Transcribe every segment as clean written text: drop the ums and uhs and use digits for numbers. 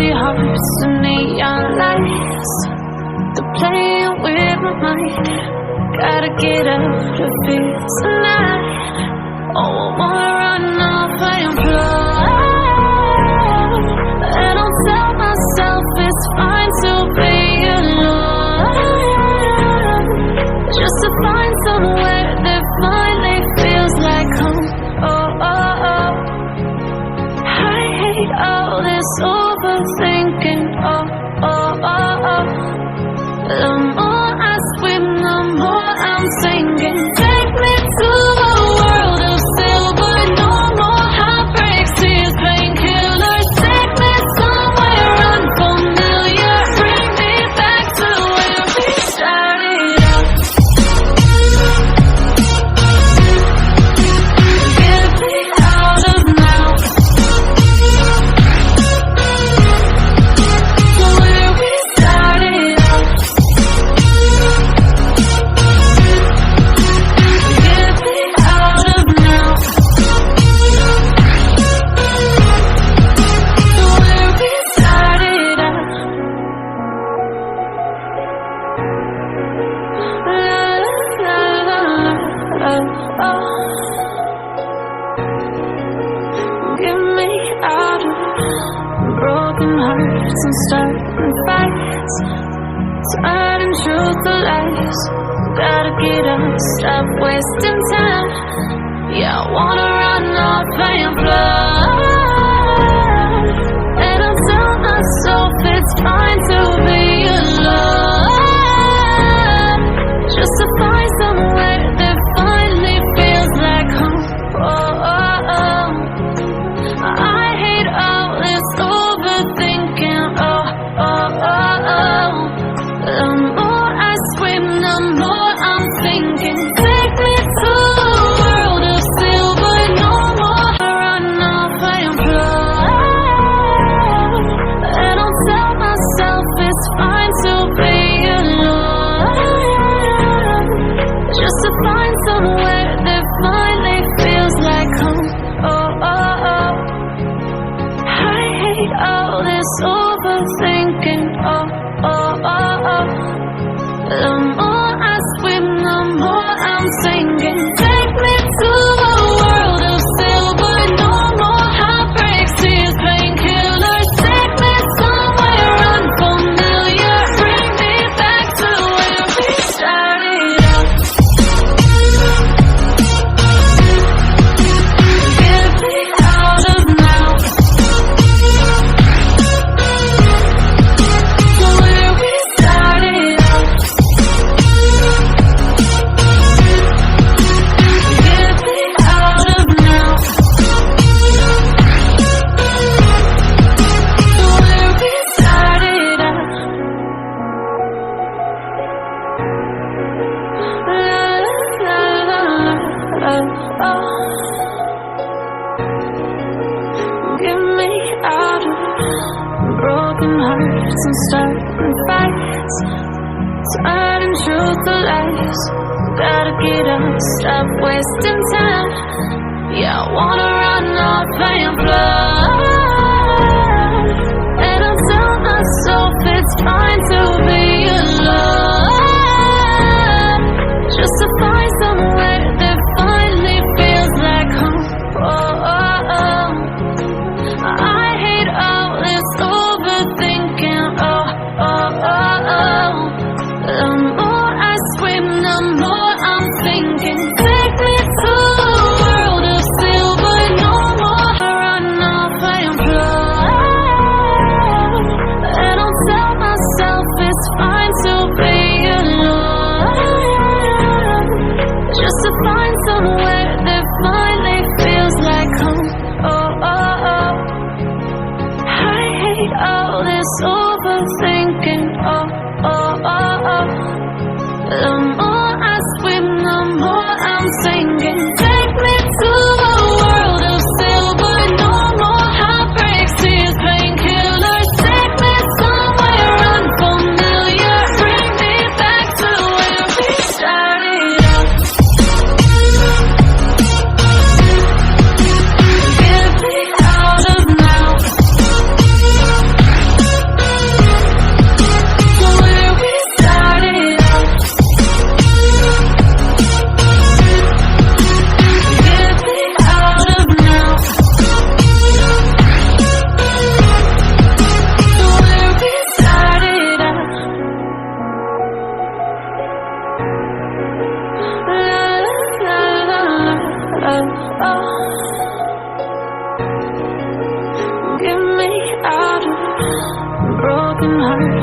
empty hearts and neon lights. They're playing with my mind. Gotta get out of here tonight. Oh, I wanna run off and fly. And I'll tell myself it's fine to be alone, just to find somewhere that finally feels like home. Oh, oh, oh. I hate all this overthinking. Oh, oh, oh, oh. The more I swim, the more I'm sinking. Take me to a world of silver. No more heartbreaks, tears, painkillers. Take me somewhere unfamiliar. Bring me back to where we started out. Get me out of now. Where we started out. Get me out of now. Where we started out. La, la, la, la, oh. Get me out of broken hearts and starting fights, turning truth to lies. Gotta get up, stop wasting time. Yeah, I wanna run off and fly. And I'll tell myself it's fine to be alone, just to find somewhere that finally feels like home. Oh, oh, oh. I hate all this overthinking. Oh, oh, oh, oh. The more I scream, the more I'm thinking. Take me to a world of silver. No more run off and fly. And I'll tell myself it's fine to be alone, just to find somewhere that finally feels like home. Oh, oh, oh. I hate all this overthinking. Oh, oh, oh, oh. The more I swim, the more I'm sinking. Take me to a world of silver. No more heartbreaks, tears, painkillers. Take me somewhere unfamiliar. Bring me back to where we started out. Get me out of now. Where we started out. Get me out of now. Where we started out. La, la, la, la, oh. Get me out of broken hearts and starting fights, turning truth to lies. Gotta get up, stop wasting time. Yeah, I wanna run off and fly. And I'll tell myself it's fine to be alone, just to find somewhere that finally feels like home. Oh, oh, oh. I hate all this overthinking. Oh, oh, oh, oh. The more I scream, the more I'm thinking. Take me to a world of silver. No more run off and fly. And I'll tell myself it's fine to be alone, just to find somewhere that finally feels like home. Oh, oh, oh. I hate all this overthinking. Oh, oh, oh, oh. The more I swim, the more I'm sinking. Take me to a world of silver. No more heartbreaks, tears, painkillers. Take me somewhere unfamiliar. Bring me back to where we started out. Get me out of now.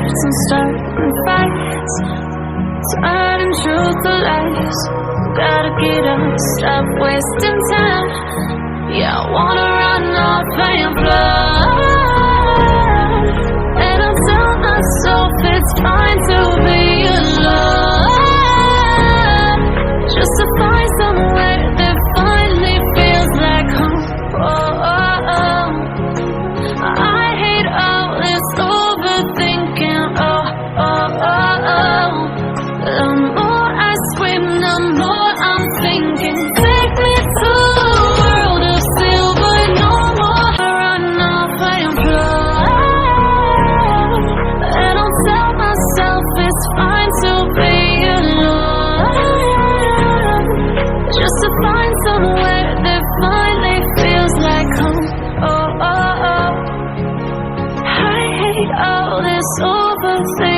fights and starting fights, turning truth to lies. Gotta get up, stop wasting time. Yeah, I wanna run off and fly. And I tell myself it's fine to be alone, just to find somewhere that finally feels like home. Oh, oh, oh. I hate all this overthinking. Oh, oh, oh, oh. The more I swim, the more I'm thinking. Take me to a world of silver, no more run off and fly. And I'll tell myself it's fine to be alone, just to find somewhere that finally feels like home. Oh, oh, oh. I hate all this overthinking.